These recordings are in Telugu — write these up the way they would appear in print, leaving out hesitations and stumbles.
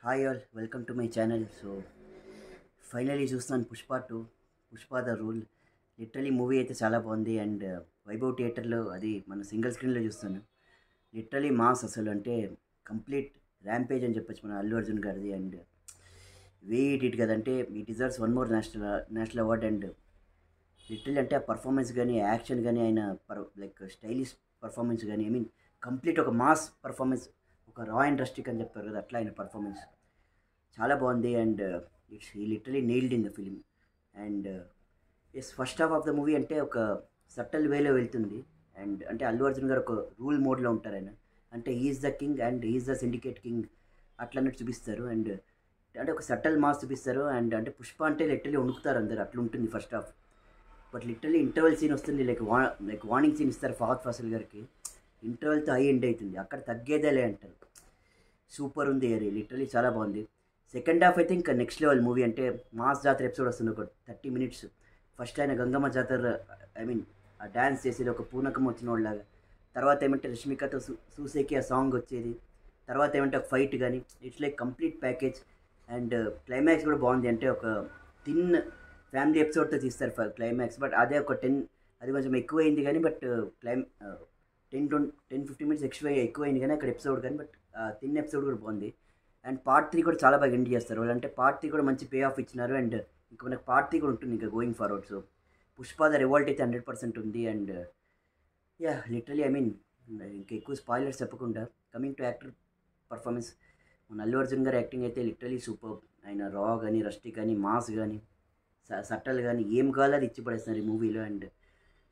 Hi all welcome to my channel. So finally చూస్తున్నాను Pushpa the rule. Literally movie అయితే చాలా బాగుంది. అండ్ వైభవ్ థియేటర్లో అది మన సింగిల్ స్క్రీన్లో చూస్తాను. లిటరలీ మాస్ అసలు అంటే కంప్లీట్ ర్యాంపేజ్ అని చెప్పొచ్చు మన అల్లు అర్జున్ గారిది. అండ్ వెయిట్ ఇట్ కదంటే ఈ deserves one more national award. And literally అంటే ఆ పర్ఫార్మెన్స్ కానీ యాక్షన్ కానీ ఆయన లైక్ స్టైలిష్ పర్ఫార్మెన్స్ కానీ కంప్లీట్ ఒక మాస్ పర్ఫార్మెన్స్, ఒక రా అండ్ రస్టిక్ అని చెప్తారు కదా, అట్లా ఆయన పర్ఫార్మెన్స్ చాలా బాగుంది. అండ్ ఇట్స్ ఈ literally nailed in the film. And yes, first half of the movie అంటే ఒక సట్టల్ వేలో వెళ్తుంది. అండ్ అంటే అల్లు అర్జున్ గారు ఒక రూల్ మోడ్లో ఉంటారు ఆయన. అంటే is the king and is the syndicate king అట్లా అన్నట్టు చూపిస్తారు. అండ్ అంటే ఒక సట్టల్ మాస్ చూపిస్తారు. అండ్ అంటే పుష్ప అంటే లిటరలీ వణుకుతారు అందరు, అట్లా ఉంటుంది first half. But literally interval scene వస్తుంది, లైక్ వార్నింగ్ సీన్ ఇస్తారు ఫహద్ ఫాసిల్ గారికి. ఇంటర్వెల్తో హై ఎండ్ అవుతుంది, అక్కడ తగ్గేదేలే అంటారు. సూపర్ ఉంది అది, లిటరలీ చాలా బాగుంది. సెకండ్ హాఫ్ అయితే ఇంకా నెక్స్ట్ లెవెల్ మూవీ. అంటే మాస్ జాతర ఎపిసోడ్ వస్తుంది, ఒక 30 minutes. ఫస్ట్ ఆయన గంగమ్మ జాతర ఆ డ్యాన్స్ చేసేది ఒక పూనకం వచ్చిన వాళ్ళలాగా. తర్వాత ఏమంటే రష్మికతో సూసేకి ఆ సాంగ్ వచ్చేది. తర్వాత ఏమంటే ఒక ఫైట్ కానీ, it's like complete package. And climax కూడా బాగుంది. అంటే ఒక థిన్ ఫ్యామిలీ ఎపిసోడ్తో తీస్తారు క్లైమాక్స్. బట్ అదే ఒక 10 అది కొంచెం ఎక్కువైంది కానీ, బట్ 10-15 minutes ఎక్కువైంది కానీ అక్కడ ఎపిసోడ్ కానీ, బట్ థిన్ ఎపిసోడ్ కూడా బాగుంది. అండ్ పార్ట్ 3 కూడా చాలా బాగా ఎండ్ చేస్తారు వాళ్ళు. అంటే పార్ట్ 3 కూడా మంచి పే ఆఫ్ ఇచ్చినారు. అండ్ ఇంకా మనకు పార్ట్ 3 కూడా ఉంటుంది ఇంకా going forward. So Pushpa the revolt అయితే 100% ఉంది. అండ్ యా లిటరలీ ఇంకా ఎక్కువ స్పాయిలర్స్ చెప్పకుండా కమింగ్ టు యాక్టర్ పర్ఫార్మెన్స్, మన అల్లు అర్జున్ గారి యాక్టింగ్ అయితే లిటరలీ సూపర్. ఆయన రా కానీ, రస్టిక్ కానీ, మాస్ కానీ, సట్టల్ కానీ, ఏం కావాలో అది ఇచ్చి పడేస్తున్నారు ఈ మూవీలో. And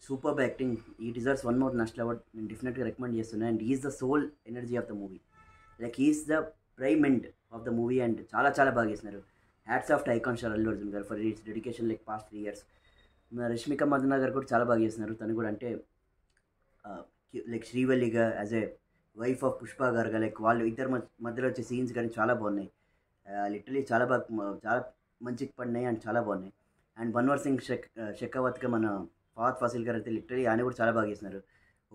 super acting. He deserves one more national award నేను డెఫినెట్గా రికమెండ్ చేస్తున్నాను. And is the soul energy of the movie, like is the prime end of the movie. And చాలా చాలా బాగా చేస్తున్నారు. Hats off to icon star Allu Arjun garu for its dedication like past 3 years. Rashmika Mandanna garu కూడా చాలా బాగా చేస్తున్నారు. తను కూడా అంటే లైక్ శ్రీవల్లిగా as a wife of Pushpa గారుగా, like వాళ్ళు ఇద్దరు మధ్యలో వచ్చే సీన్స్ కానీ చాలా బాగున్నాయి. లిటరలీ చాలా చాలా మంచిగా పడినాయి అండ్ చాలా బాగున్నాయి. అండ్ బన్వర్ సింగ్ షెకావత్గా మన ఫహద్ ఫాసిల్ గారు అయితే లిటరలీ ఆయన కూడా చాలా బాగా చేస్తున్నారు.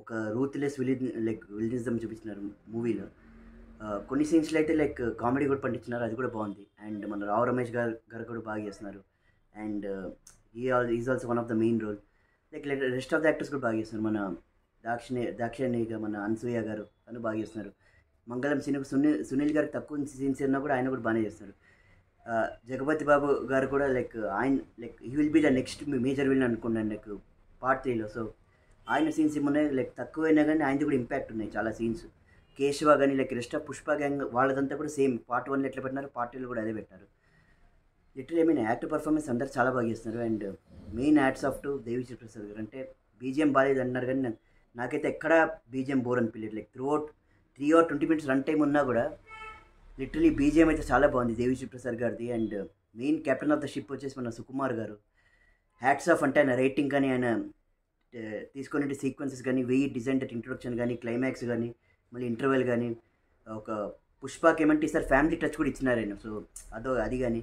ఒక రూత్లెస్ విలినిజం చూపించినారు మూవీలో. కొన్ని సీన్స్లో అయితే లైక్ కామెడీ కూడా పండించినారు, అది కూడా బాగుంది. అండ్ మన రావు రమేష్ గారు కూడా బాగా చేస్తున్నారు. And is also one of the main role. Like rest of the actors కూడా బాగా చేస్తున్నారు. మన దాక్షిణిగా మన అనసూయ గారు తను బాగా చేస్తున్నారు. మంగళం సునీల్ గారికి తక్కువ సీన్స్ ఉన్నా కూడా ఆయన కూడా బాగానే చేస్తున్నారు. జగపతి బాబు గారు కూడా like he will be the next major villain అనుకున్నాను లైక్ పార్ట్ 3లో. సో ఆయన సీన్స్ ఏమున్నాయి లైక్ తక్కువైనా కానీ ఆయనది కూడా ఇంపాక్ట్ ఉన్నాయి చాలా సీన్స్. కేశవ కానీ like rest of Pushpa gang వాళ్ళదంతా కూడా సేమ్ పార్ట్ 1లో ఎట్లా పెట్టినారు, పార్ట్ 2లో కూడా అదే పెట్టారు. లిటరలీ యాక్టర్ పర్ఫార్మెన్స్ అందరు చాలా బాగా చేస్తున్నారు. And main hats off to Devi Sri Prasad గారు. అంటే బీజిఎం బాగాలేదు అంటున్నారు కానీ నాకైతే ఎక్కడా బీజిఎం బోర్ అనిపించలేదు. Like throughout 3 or 20 minutes run time ఉన్నా కూడా లిటరలీ బీజిఎం అయితే చాలా బాగుంది దేవిశ్రీ ప్రసాద్ గారిది. And main captain of the ship వచ్చేసి మన సుకుమార్ గారు. Hats off. అంటే ఆయన రైటింగ్ కానీ, ఆయన తీసుకునే సీక్వెన్సెస్ కానీ, డిజైన్ ఇంట్రొడక్షన్ కానీ, క్లైమాక్స్ కానీ, మళ్ళీ ఇంటర్వెల్ కానీ, ఒక పుష్పకి ఏమంటే సార్ ఫ్యామిలీ టచ్ కూడా ఇచ్చినారు ఆయన. సో అది కానీ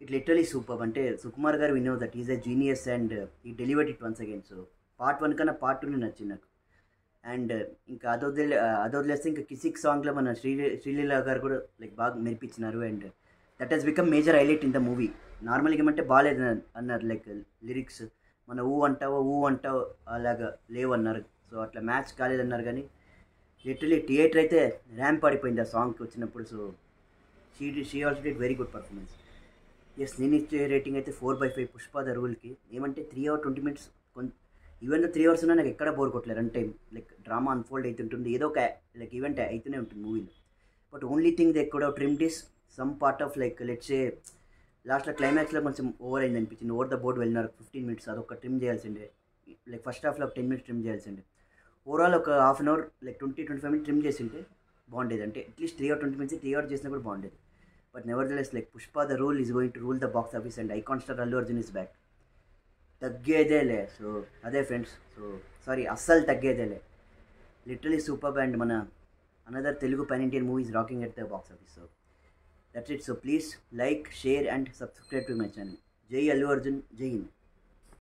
ఇట్ లిటరలీ సూపర్. అంటే Sukumar garu we know that is a genius and he delivered it once again. So part 1 కన్నా పార్ట్ 2 నచ్చింది నాకు. అండ్ ఇంకా అదొదిలేస్తే ఇంకా కిసిక్ సాంగ్లో మన శ్రీలీల గారు కూడా లైక్ బాగా మెరిపించినారు. And that he's become major highlight in the movie. నార్మల్గా ఏమంటే బాగాలేదు అన్నారు లైక్ లిరిక్స్, మన ఊ అంటావు అలాగా లేవు అన్నారు. సో అట్లా మ్యాచ్ కాలేదన్నారు. కానీ లిటరలీ థియేటర్ అయితే ర్యాంప్ పడిపోయింది ఆ సాంగ్కి వచ్చినప్పుడు. So she also did very good performance. Yes, నేను ఇచ్చే రేటింగ్ అయితే 4/5 పుష్ప ద రూల్కి. ఏమంటే 3 or 20 minutes ఈవెన్ 3 hours ఉన్నా నాకు ఎక్కడ బోర్ కొట్టలేదు. Run time like drama unfold అవుతుంటుంది, ఏదో ఒక లైక్ ఈవెంట్ అవుతూనే ఉంటుంది మూవీలో. But only thing they could have trimmed is some part of like let's a లాస్ట్లో క్లైమాక్స్లో కొంచెం ఓవర్ అయింది అనిపించింది. ఓవర్ ద బోర్డ్ వెళ్ళినారు 15 minutes, అదొక ట్రిమ్ చేయాల్సిండే. లైక్ ఫస్ట్ హాఫ్లో ఒక 10 minutes ట్రిమ్ చేయాల్సిండే. ఓవరాల్ ఒక half an hour like 20-25 minutes trim చేసింటే బాగుండేది. అంటే అట్లీస్ట్ 3 or 20 minutes 3 hours చేసినా కూడా బాగుండేది. But nevertheless like Pushpa the rule is going to rule the box office. And icon star Allu Arjun is back. తగ్గేదేలే. సో అదే ఫ్రెండ్స్, సో సారీ అస్సలు తగ్గేదేలే. Literally super. అండ్ మన another Telugu pan Indian movies rocking at the box office. So that's it. So please like, share and subscribe to my channel. జై అల్లు అర్జున్, జై హింద్.